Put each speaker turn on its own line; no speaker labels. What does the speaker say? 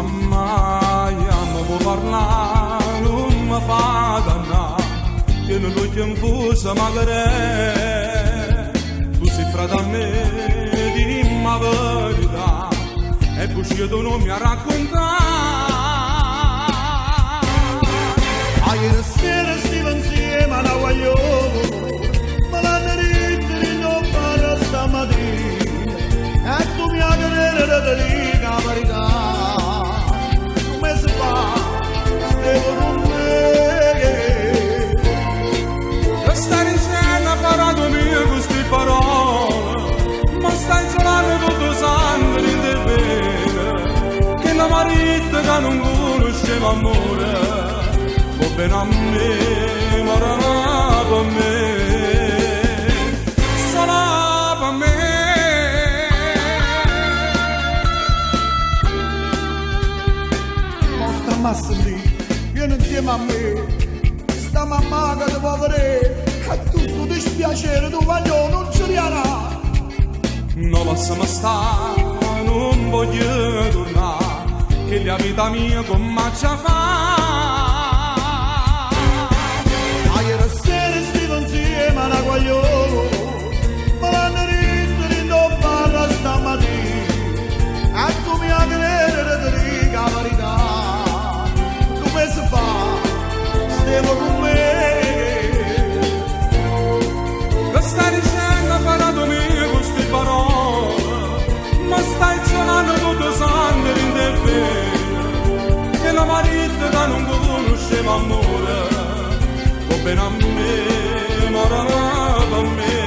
mamma, amo può parlare, non mi fa dannare, che non lo chiamo fusa magari, tu sei frate a me, dimmi la verità, e poi tu non mi ha raccontato.
Ieri sera stiamo insieme a Guagliolo, ma la notte non parla stamattina, e tu mi hai detto la verità. Un mese fa stavo con me.
E stai dicendo a parato mio queste parole, ma stai giocando tutto sangue in te bene, che la marita che non conosceva amore. Va bene a me, ma non per me, solo per me.
Ma stiamo lì, vieni insieme a me, sta mamma che ti può vedere, e tutto dispiacere tu voglio non ci riarà.
Non lasciami stare, non voglio tornare, che la vita mia come ci fa.
Ieri sera stiamo insieme a Guagliolo, ma la notte non parla stamattina, e tu mi hai detto la verità. Un mese fa stavo con me.
Che stai dicendo a parato mio queste parole, ma stai giocando tutto sangue in te bene, che la marita che non conosceva amore. Va bene a me, ma non per me.